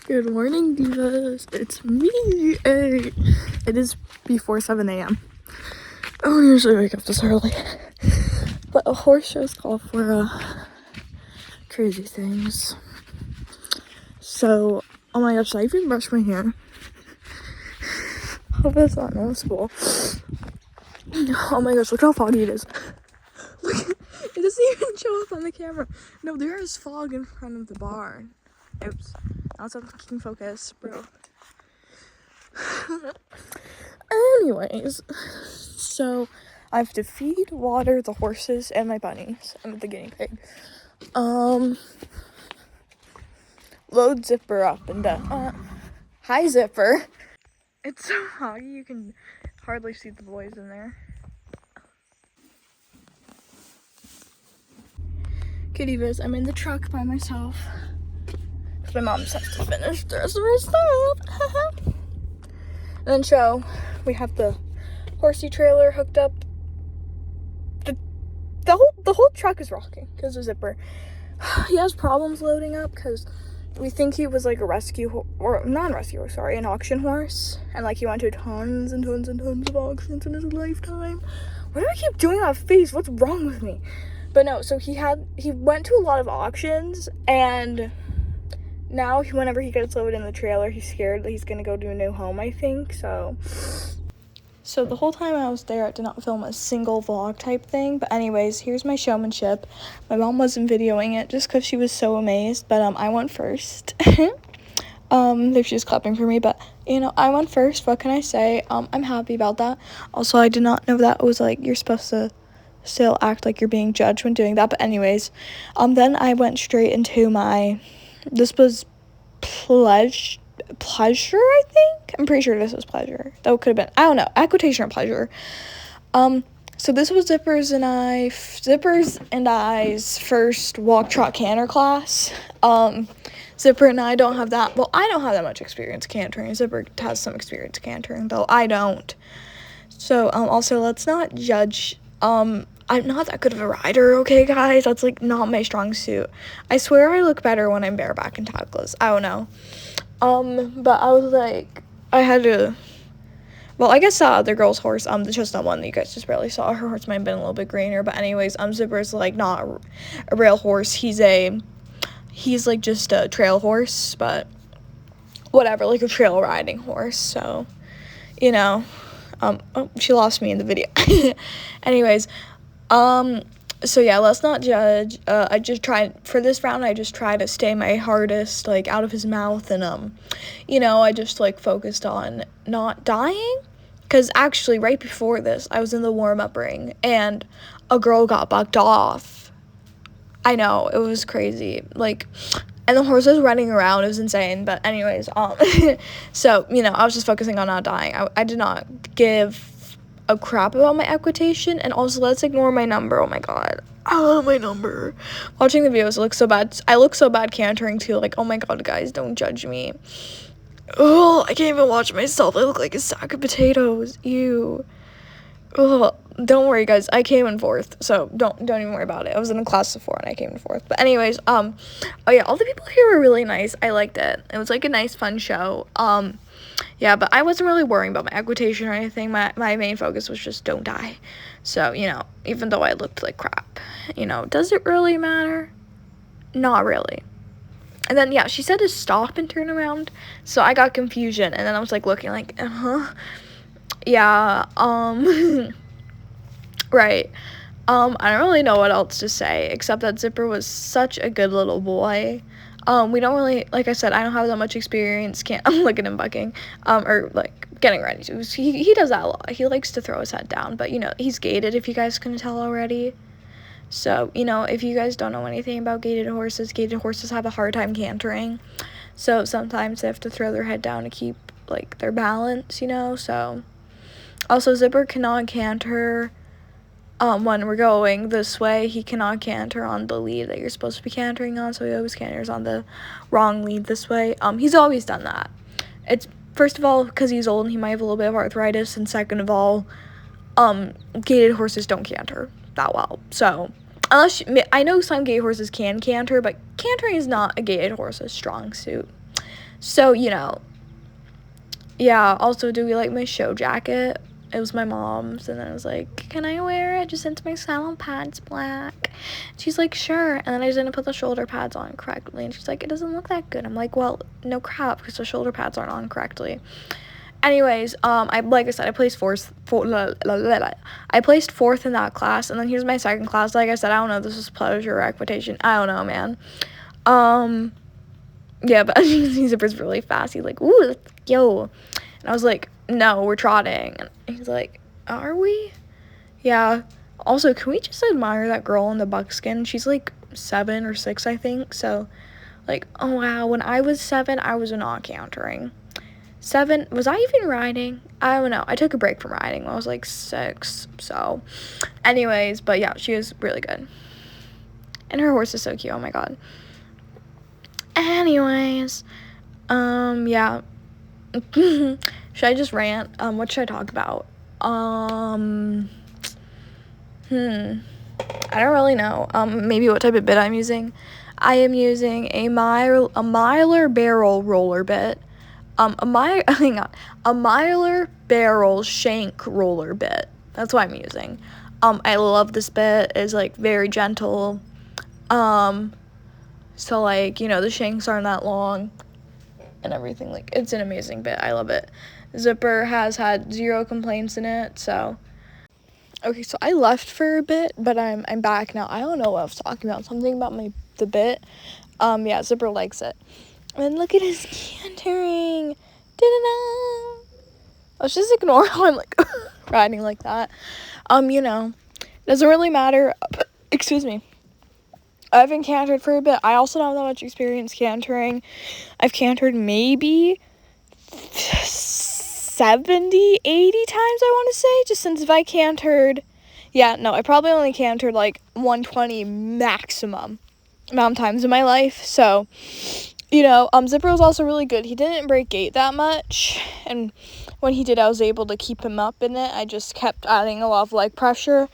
Good morning, divas. It's me. Hey. It is before 7 a.m. I don't usually wake up this early. But a horse shows call for crazy things. So, oh my gosh, I even brushed my hair. Hope it's not noticeable. Oh my gosh, look how foggy it is. Look, it doesn't even show up on the camera. No, there is fog in front of the barn. Oops. Now it's fucking focus, bro. Anyways, so I have to feed, water the horses and my bunnies and the guinea pig. Load Zipper up and hi Zipper. It's so foggy you can hardly see the boys in there. Kitty Viz, I'm in the truck by myself. My mom just has to finish the rest of her stuff. And then we have the horsey trailer hooked up. The whole truck is rocking because of Zipper. He has problems loading up because we think he was like a an auction horse, and like he went to tons and tons and tons of auctions in his lifetime. Why do I keep doing that face? What's wrong with me? But no, so he went to a lot of auctions, and now whenever he gets loaded in the trailer, he's scared that he's gonna go to a new home, I think. So the whole time I was there, I did not film a single vlog type thing. But anyways, here's my showmanship. My mom wasn't videoing it just because she was so amazed, but I went first. If she's clapping for me, but I went first. What can I say? I'm happy about that. Also, I did not know that it was like you're supposed to still act like you're being judged when doing that. But anyways, then I went straight into this was pleasure, I think. I'm pretty sure this was pleasure. That could have been, I don't know, equitation or pleasure. So this was Zipper's and I's first walk, trot, canter class. Zipper and I don't have that. Well, I don't have that much experience cantering. Zipper has some experience cantering, though I don't. So, also, let's not judge. I'm not that good of a rider, okay, guys? That's, like, not my strong suit. I swear I look better when I'm bareback and tagless. I don't know. But I was, like, well, I guess the other girl's horse, the chestnut one that you guys just barely saw. Her horse might have been a little bit greener. But anyways, Zipper's, like, not a real horse. He's, like, just a trail horse, but whatever, like a trail riding horse. So, she lost me in the video. Anyways, so yeah, let's not judge. I just tried, for this round, I just try to stay my hardest, like, out of his mouth, and, I just, like, focused on not dying, because actually, right before this, I was in the warm-up ring, and a girl got bucked off. I know, it was crazy, like, and the horse was running around. It was insane. But anyways, so, I was just focusing on not dying. I did not give a crap about my equitation. And also, let's ignore my number. Oh, my God. I love my number. Watching the videos, it looks so bad. I look so bad cantering, too. Like, oh, my God, guys, don't judge me. Oh, I can't even watch myself. I look like a sack of potatoes. Ew. Oh, don't worry, guys. I came in fourth, so don't even worry about it. I was in a class of 4 and I came in fourth. But anyways, oh yeah, all the people here were really nice. I liked it. It was like a nice, fun show. Yeah, but I wasn't really worrying about my equitation or anything. My main focus was just don't die. So, even though I looked like crap, does it really matter? Not really. And then, yeah, she said to stop and turn around, so I got confusion, and then I was like looking like, yeah, right. I don't really know what else to say, except that Zipper was such a good little boy. We don't really, like I said, I don't have that much experience, I'm looking at him bucking, or, like, getting ready to. He does that a lot. He likes to throw his head down, but, he's gaited, if you guys couldn't tell already. So, if you guys don't know anything about gaited horses have a hard time cantering. So, sometimes they have to throw their head down to keep, like, their balance, so. Also, Zipper cannot canter when we're going this way. He cannot canter on the lead that you're supposed to be cantering on, so he always canters on the wrong lead this way. He's always done that. It's, first of all, because he's old and he might have a little bit of arthritis, and second of all, gaited horses don't canter that well. So, I know some gaited horses can canter, but cantering is not a gaited horse's strong suit. So, yeah, also, do we like my show jacket? It was my mom's, and then I was like, can I wear it just since my salon pad's black? She's like, sure. And then I didn't put the shoulder pads on correctly, and she's like, it doesn't look that good. I'm like, well, no crap, because the shoulder pads aren't on correctly. Anyways, like I said, I placed fourth in that class, and then here's my second class. Like I said, I don't know if this is pleasure or equitation. I don't know, man. Yeah, but as you can see, Zipper's really fast. He's like, ooh, yo. And I was like, no, we're trotting. And he's like, are we? Yeah. Also, can we just admire that girl in the buckskin? She's like 7 or 6, I think. So, like, oh wow, when I was 7, I was not cantering. 7, was I even riding? I don't know. I took a break from riding when I was like 6. So, anyways, but yeah, she was really good. And her horse is so cute. Oh my god. Anyways, yeah. Should I just rant? What should I talk about? I don't really know. Maybe what type of bit I'm using. I am using a Myler barrel roller bit. A Myler barrel shank roller bit. That's what I'm using. I love this bit. It's like very gentle. So like, the shanks aren't that long and everything. Like, it's an amazing bit. I love it. Zipper has had 0 complaints in it, so. Okay, so I left for a bit, but I'm back now. I don't know what I was talking about. Something about the bit. Yeah, Zipper likes it. And look at his cantering. Da-da-da. Let's just ignore how I'm like riding like that. Doesn't really matter. Excuse me. I haven't cantered for a bit. I also don't have that much experience cantering. I've cantered maybe 70, 80 times, I want to say, just since if I cantered, I probably only cantered like 120 maximum amount of times in my life. So, Zipper was also really good. He didn't break gait that much, and when he did, I was able to keep him up in it. I just kept adding a lot of leg pressure.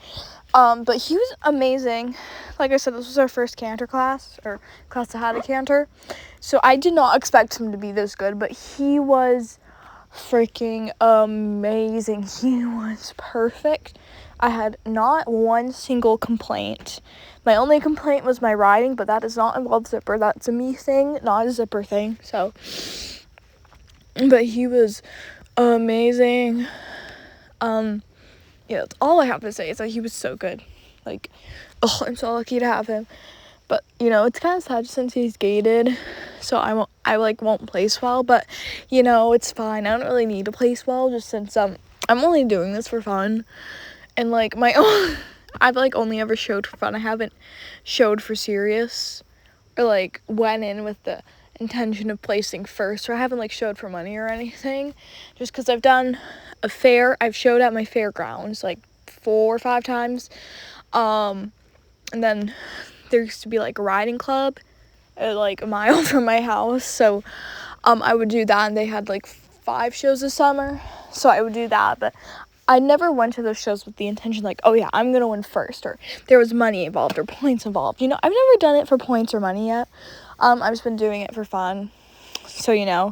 But he was amazing. Like I said, this was our first canter class, or class that had a canter. So I did not expect him to be this good, but he was freaking amazing. He was perfect. I had not one single complaint. My only complaint was my riding, but that does not involve Zipper. That's a me thing, not a Zipper thing. So, but he was amazing. Yeah, that's all I have to say is that he was so good. Like, oh, I'm so lucky to have him. But, it's kind of sad since he's gated, so I won't place well, but, it's fine. I don't really need to place well, just since, I'm only doing this for fun, and, like, I've, like, only ever showed for fun. I haven't showed for serious, or, like, went in with the intention of placing first, or I haven't, like, showed for money or anything, just because I've done a fair. I've showed at my fairgrounds, like, 4 or 5 times, and then there used to be like a riding club like a mile from my house, so I would do that, and they had like 5 shows this summer, so I would do that. But I never went to those shows with the intention like, oh yeah, I'm gonna win first, or there was money involved or points involved. I've never done it for points or money yet. I've just been doing it for fun, so I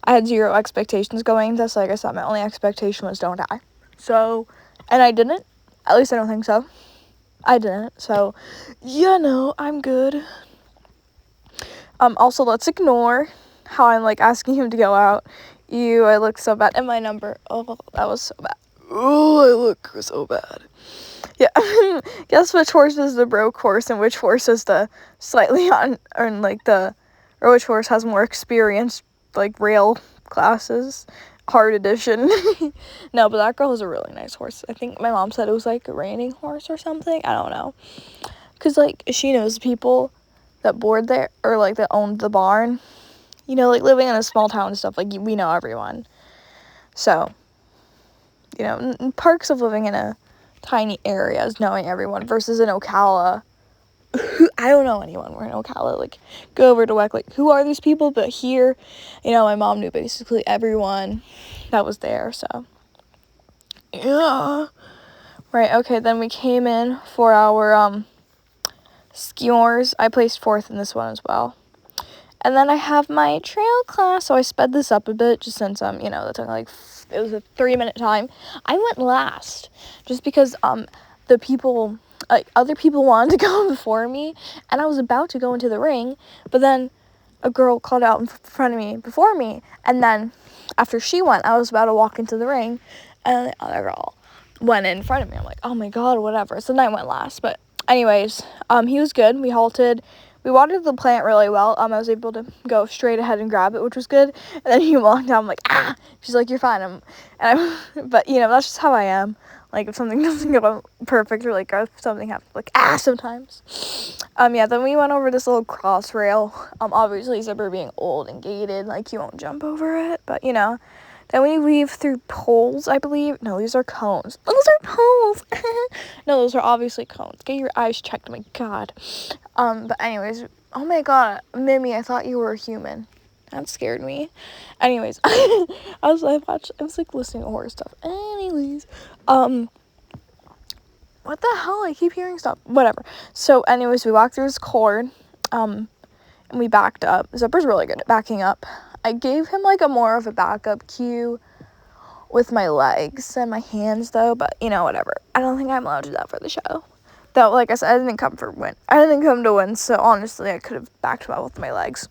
had 0 expectations going into this. Like I said, my only expectation was don't die. So, and I didn't. At least I don't think so. I didn't. So, I'm good. Also, let's ignore how I'm, like, asking him to go out. Ew, I look so bad. And my number. Oh, that was so bad. Oh, I look so bad. Yeah. Guess which horse is the broke horse and which horse is the slightly or which horse has more experience, like, rail classes. Hard edition. No, but that girl is a really nice horse. I think my mom said it was like a reining horse or something. I don't know. Because, like, she knows people that board there, or, like, that owned the barn. Like, living in a small town and stuff, like, we know everyone. So, perks of living in a tiny area is knowing everyone versus in Ocala. I don't know anyone. We're in Ocala. Like, go over to WEC. Like, who are these people? But here, my mom knew basically everyone that was there. So, yeah. Right. Okay. Then we came in for our skewers. I placed 4th in this one as well. And then I have my trail class, so I sped this up a bit just since you know, that's like it was a 3-minute time. I went last just because the people other people wanted to go before me, and I was about to go into the ring, but then a girl called out in front of me before me, and then after she went, I was about to walk into the ring, and the other girl went in front of me. I'm like, oh my god, whatever. So then I went last, but anyways, he was good. We halted. We watered the plant really well. I was able to go straight ahead and grab it, which was good. And then he walked down. I'm like, ah. She's like, you're fine. But you know, that's just how I am. Like if something doesn't go perfect, or like if something happens, like sometimes. Yeah. Then we went over this little cross rail. Obviously, Zipper being old and gated, like he won't jump over it. But you know. Then we weave through poles, I believe. No, these are cones. Those are poles. No, those are obviously cones. Get your eyes checked, my god. But anyways, oh my god, Mimi, I thought you were a human. That scared me. Anyways, I was like listening to horror stuff. Anyways, what the hell? I keep hearing stuff. Whatever. So, anyways, we walked through this cord, and we backed up. Zipper's really good at backing up. I gave him like a more of a backup cue with my legs and my hands though, but you know, whatever. I don't think I'm allowed to do that for the show. Though, like I said, I didn't come to win, so honestly, I could have backed him up with my legs.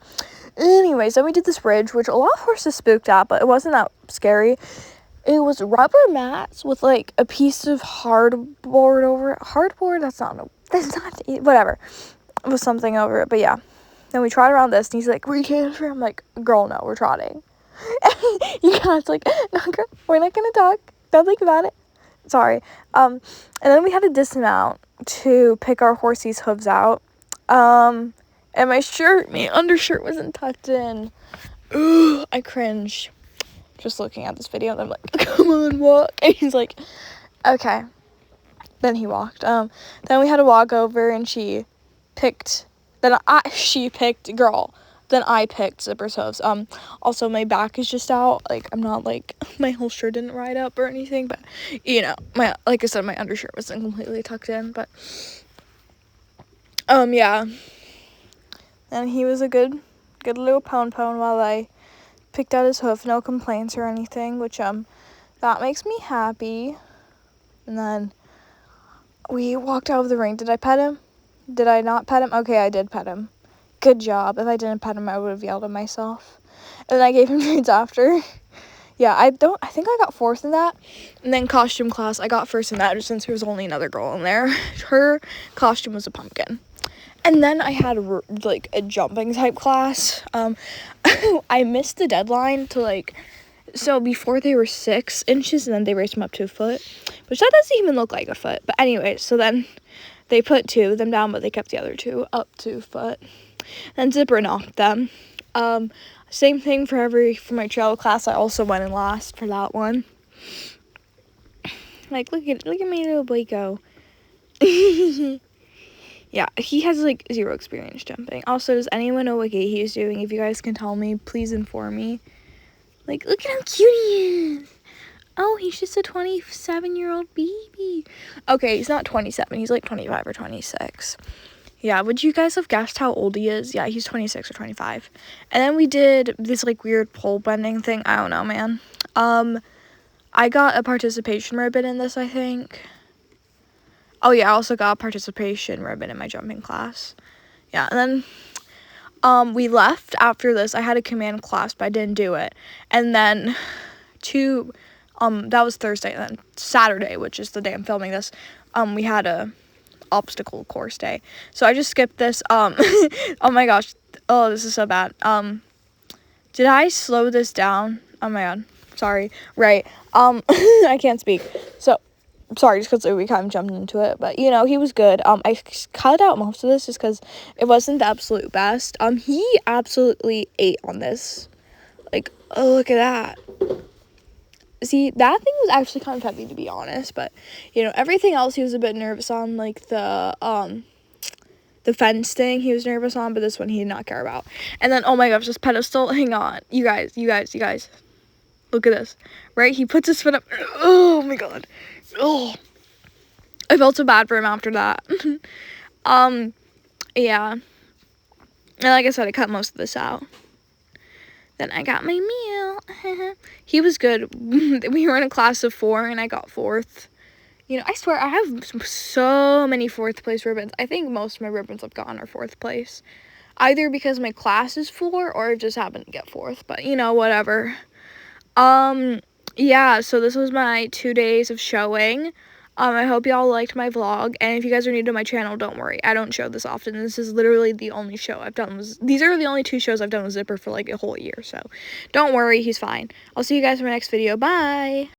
Anyways, then we did this bridge, which a lot of horses spooked at, but it wasn't that scary. It was rubber mats with like a piece of hardboard over it. Hardboard? That's not, whatever. It was something over it, but yeah. Then we trot around this, and he's like, "We're camping." I'm like, "Girl, no, we're trotting." You guys like, "No, girl, we're not gonna talk. Don't think about it." Sorry. And then we had to dismount to pick our horsey's hooves out. And my undershirt wasn't tucked in. Ugh, I cringe just looking at this video, and I'm like, "Come on, walk." And he's like, "Okay." Then he walked. Then we had to walk over, and she picked Zipper's hooves. Also my back is just out. Like I'm not like my whole shirt didn't ride up or anything, but you know, like I said, my undershirt wasn't completely tucked in, but yeah. And he was a good little pone while I picked out his hoof. No complaints or anything, which that makes me happy. And then we walked out of the ring. Did I pet him? Did I not pet him? Okay, I did pet him. Good job. If I didn't pet him, I would have yelled at myself. And then I gave him treats after. Yeah, I think I got 4th in that. And then costume class, I got 1st in that just since there was only another girl in there. Her costume was a pumpkin. And then I had like a jumping type class. I missed the deadline to so before they were 6 inches, and then they raised them up to a foot, which that doesn't even look like a foot. But anyway, so then they put 2 of them down, but they kept the other 2 up to a foot. Then Zipper knocked them. Same thing for my trail class. I also went in last for that one. Like, look at me, little boy go. Yeah, he has like 0 experience jumping. Also, does anyone know what gait he is doing? If you guys can tell me, please inform me. Like, look at how cute he is. Oh, he's just a 27-year-old baby. Okay, he's not 27. He's like 25 or 26. Yeah, would you guys have guessed how old he is? Yeah, he's 26 or 25. And then we did this like weird pole bending thing. I don't know, man. I got a participation ribbon in this, I think. Oh yeah, I also got a participation ribbon in my jumping class. Yeah, and then we left after this. I had a command class, but I didn't do it. And then that was Thursday. And then Saturday, which is the day I'm filming this, we had a obstacle course day. So I just skipped this. Oh my gosh. Oh, this is so bad. Did I slow this down? Oh my god. Sorry. Right. I can't speak. So, sorry, just because we kind of jumped into it. But, you know, he was good. I cut out most of this just because it wasn't the absolute best. He absolutely ate on this. Like, oh, look at that. See, that thing was actually kind of heavy, to be honest. But, you know, everything else he was a bit nervous on. Like, the fence thing he was nervous on. But this one he did not care about. And then, oh my gosh, this pedestal. Hang on. You guys. Look at this. Right? He puts his foot up. Oh my god. Oh. I felt so bad for him after that. Yeah. And like I said, I cut most of this out. Then I got my meal. He was good. We were in a class of 4 and I got 4th. You know, I swear I have so many 4th place ribbons. I think most of my ribbons I've gotten are 4th place. Either because my class is 4 or I just happened to get 4th. But, you know, whatever. Yeah, so this was my 2 days of showing. I hope y'all liked my vlog, and if you guys are new to my channel, don't worry, I don't show this often. This is literally the only show I've done. These are the only 2 shows I've done with Zipper for like a whole year, so don't worry, he's fine. I'll see you guys in my next video. Bye!